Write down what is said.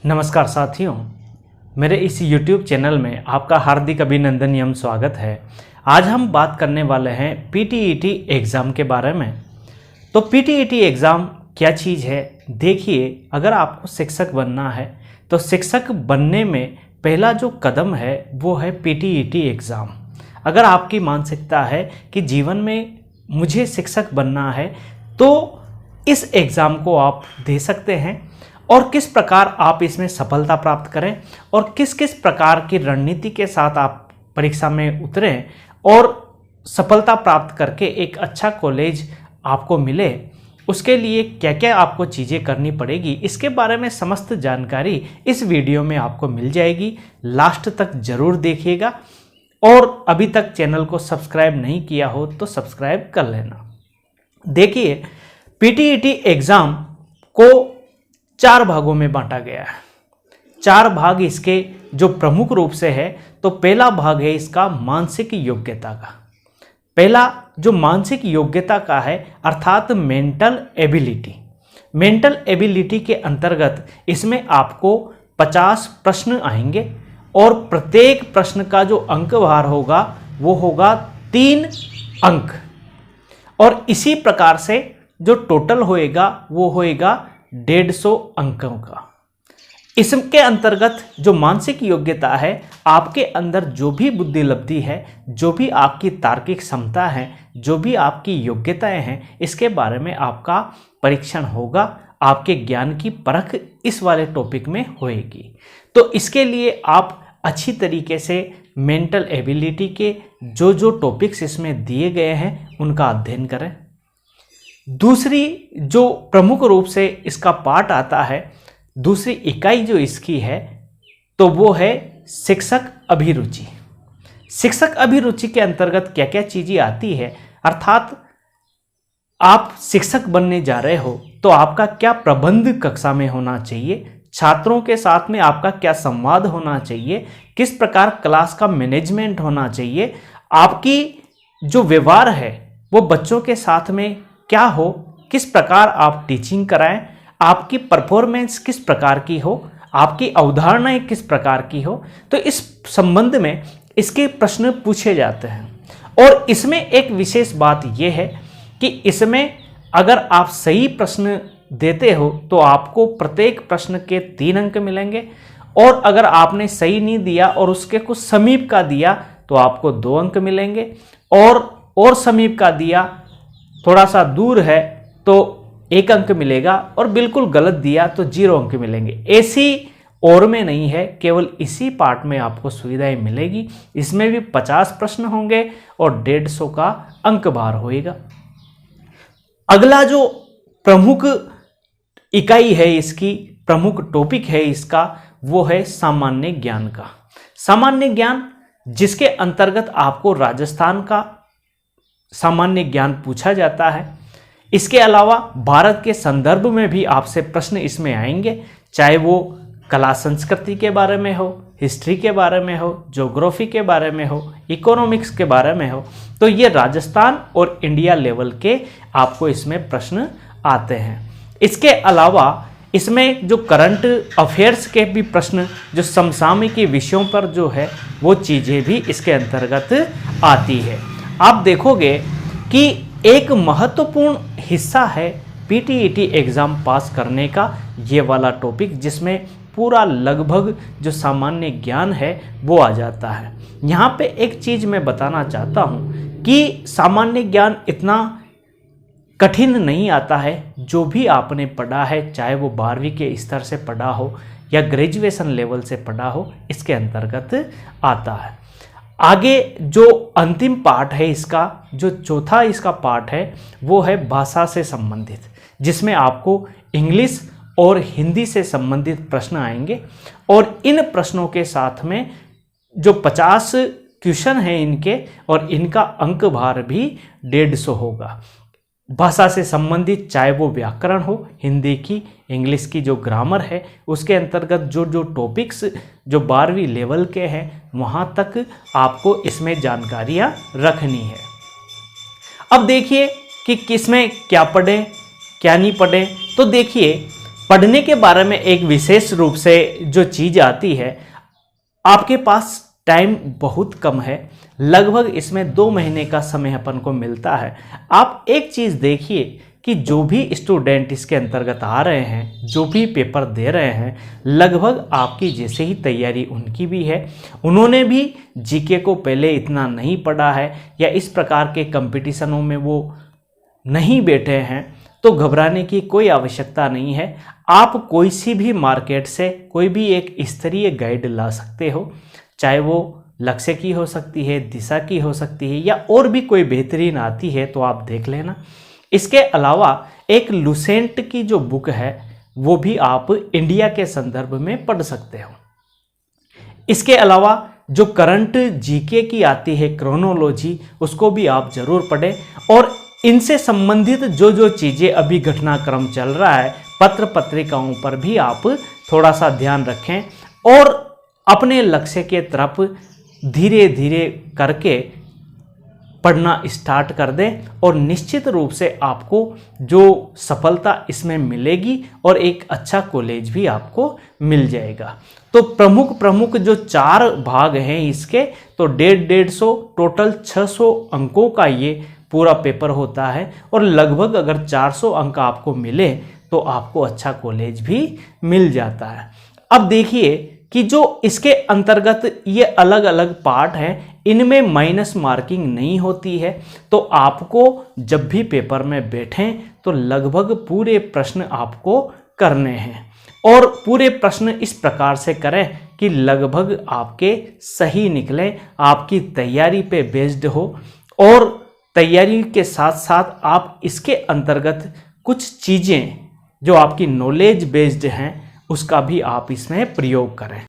नमस्कार साथियों, मेरे इस YouTube चैनल में आपका हार्दिक अभिनंदन एवं स्वागत है। आज हम बात करने वाले हैं PTET एग्ज़ाम के बारे में। तो PTET एग्ज़ाम क्या चीज़ है? देखिए, अगर आपको शिक्षक बनना है तो शिक्षक बनने में पहला जो कदम है वो है PTET एग्ज़ाम। अगर आपकी मानसिकता है कि जीवन में मुझे शिक्षक बनना है तो इस एग्ज़ाम को आप दे सकते हैं और किस प्रकार आप इसमें सफलता प्राप्त करें और किस किस प्रकार की रणनीति के साथ आप परीक्षा में उतरें और सफलता प्राप्त करके एक अच्छा कॉलेज आपको मिले, उसके लिए क्या क्या आपको चीज़ें करनी पड़ेगी, इसके बारे में समस्त जानकारी इस वीडियो में आपको मिल जाएगी। लास्ट तक ज़रूर देखिएगा और अभी तक चैनल को सब्सक्राइब नहीं किया हो तो सब्सक्राइब कर लेना। देखिए, PTET एग्ज़ाम को 4 भागों में बांटा गया है। 4 भाग इसके जो प्रमुख रूप से है, तो पहला भाग है इसका मानसिक योग्यता का। पहला जो मानसिक योग्यता का है अर्थात मेंटल एबिलिटी। मेंटल एबिलिटी के अंतर्गत इसमें आपको 50 प्रश्न आएंगे और प्रत्येक प्रश्न का जो अंक भार होगा वो होगा 3 अंक और इसी प्रकार से जो टोटल होएगा वो होएगा 150 अंकों का। इसके अंतर्गत जो मानसिक योग्यता है, आपके अंदर जो भी बुद्धि लब्धि है, जो भी आपकी तार्किक क्षमता है, जो भी आपकी योग्यताएं हैं, इसके बारे में आपका परीक्षण होगा। आपके ज्ञान की परख इस वाले टॉपिक में होएगी। तो इसके लिए आप अच्छी तरीके से मेंटल एबिलिटी के जो टॉपिक्स इसमें दिए गए हैं उनका अध्ययन करें। दूसरी जो प्रमुख रूप से इसका पार्ट आता है, दूसरी इकाई जो इसकी है तो वो है शिक्षक अभिरुचि। शिक्षक अभिरुचि के अंतर्गत क्या क्या चीज़ें आती है, अर्थात आप शिक्षक बनने जा रहे हो तो आपका क्या प्रबंध कक्षा में होना चाहिए, छात्रों के साथ में आपका क्या संवाद होना चाहिए, किस प्रकार क्लास का मैनेजमेंट होना चाहिए, आपकी जो व्यवहार है वो बच्चों के साथ में क्या हो, किस प्रकार आप टीचिंग कराएं, आपकी परफॉर्मेंस किस प्रकार की हो, आपकी अवधारणाएं किस प्रकार की हो। तो इस संबंध में इसके प्रश्न पूछे जाते हैं और इसमें एक विशेष बात यह है कि इसमें अगर आप सही प्रश्न देते हो तो आपको प्रत्येक प्रश्न के 3 अंक मिलेंगे और अगर आपने सही नहीं दिया और उसके कुछ समीप का दिया तो आपको 2 अंक मिलेंगे और समीप का दिया, थोड़ा सा दूर है तो 1 अंक मिलेगा और बिल्कुल गलत दिया तो 0 अंक मिलेंगे। ऐसी और में नहीं है, केवल इसी पार्ट में आपको सुविधाएं मिलेगी। इसमें भी 50 प्रश्न होंगे और 150 का अंक भार होएगा। अगला जो प्रमुख इकाई है इसकी, प्रमुख टॉपिक है इसका, वो है सामान्य ज्ञान का। सामान्य ज्ञान जिसके अंतर्गत आपको राजस्थान का सामान्य ज्ञान पूछा जाता है। इसके अलावा भारत के संदर्भ में भी आपसे प्रश्न इसमें आएंगे, चाहे वो कला संस्कृति के बारे में हो, हिस्ट्री के बारे में हो, ज्योग्राफी के बारे में हो, इकोनॉमिक्स के बारे में हो। तो ये राजस्थान और इंडिया लेवल के आपको इसमें प्रश्न आते हैं। इसके अलावा इसमें जो करंट अफेयर्स के भी प्रश्न, जो समसामयिक विषयों पर जो है वो चीज़ें भी इसके अंतर्गत आती है। आप देखोगे कि एक महत्वपूर्ण हिस्सा है PTET एग्ज़ाम पास करने का ये वाला टॉपिक, जिसमें पूरा लगभग जो सामान्य ज्ञान है वो आ जाता है। यहाँ पे एक चीज़ मैं बताना चाहता हूँ कि सामान्य ज्ञान इतना कठिन नहीं आता है। जो भी आपने पढ़ा है, चाहे वो 12वीं के स्तर से पढ़ा हो या ग्रेजुएशन लेवल से पढ़ा हो, इसके अंतर्गत आता है। आगे जो अंतिम पार्ट है इसका, जो चौथा इसका पार्ट है वो है भाषा से संबंधित, जिसमें आपको इंग्लिश और हिंदी से संबंधित प्रश्न आएंगे और इन प्रश्नों के साथ में जो 50 क्वेश्चन हैं इनके, और इनका अंक भार भी 150 होगा। भाषा से संबंधित चाहे वो व्याकरण हो, हिंदी की, इंग्लिश की जो ग्रामर है, उसके अंतर्गत जो टॉपिक्स जो 12वीं लेवल के हैं वहाँ तक आपको इसमें जानकारियाँ रखनी है। अब देखिए कि किसमें क्या पढ़ें क्या नहीं पढ़ें। तो देखिए पढ़ने के बारे में एक विशेष रूप से जो चीज़ आती है, आपके पास टाइम बहुत कम है, लगभग इसमें 2 महीने का समय अपन को मिलता है। आप एक चीज़ देखिए कि जो भी स्टूडेंट इसके अंतर्गत आ रहे हैं, जो भी पेपर दे रहे हैं, लगभग आपकी जैसे ही तैयारी उनकी भी है। उन्होंने भी जीके को पहले इतना नहीं पढ़ा है या इस प्रकार के कंपटीशनों में वो नहीं बैठे हैं, तो घबराने की कोई आवश्यकता नहीं है। आप कोई सी भी मार्केट से कोई भी एक स्तरीय गाइड ला सकते हो, चाहे वो लक्ष्य की हो सकती है, दिशा की हो सकती है, या और भी कोई बेहतरीन आती है तो आप देख लेना। इसके अलावा एक लुसेंट की जो बुक है वो भी आप इंडिया के संदर्भ में पढ़ सकते हो। इसके अलावा जो करंट जीके की आती है क्रोनोलॉजी, उसको भी आप जरूर पढ़ें और इनसे संबंधित जो जो चीज़ें अभी घटनाक्रम चल रहा है, पत्र पत्रिकाओं पर भी आप थोड़ा सा ध्यान रखें और अपने लक्ष्य के तरफ धीरे धीरे करके पढ़ना स्टार्ट कर दें और निश्चित रूप से आपको जो सफलता इसमें मिलेगी और एक अच्छा कॉलेज भी आपको मिल जाएगा। तो प्रमुख जो 4 भाग हैं इसके, तो 150 टोटल 600 अंकों का ये पूरा पेपर होता है और लगभग अगर 400 अंक आपको मिले तो आपको अच्छा कॉलेज भी मिल जाता है। अब देखिए कि जो इसके अंतर्गत ये अलग अलग पार्ट हैं, इनमें माइनस मार्किंग नहीं होती है, तो आपको जब भी पेपर में बैठें तो लगभग पूरे प्रश्न आपको करने हैं और पूरे प्रश्न इस प्रकार से करें कि लगभग आपके सही निकलें, आपकी तैयारी पे बेस्ड हो और तैयारी के साथ साथ आप इसके अंतर्गत कुछ चीज़ें जो आपकी नॉलेज बेस्ड हैं उसका भी आप इसमें प्रयोग करें।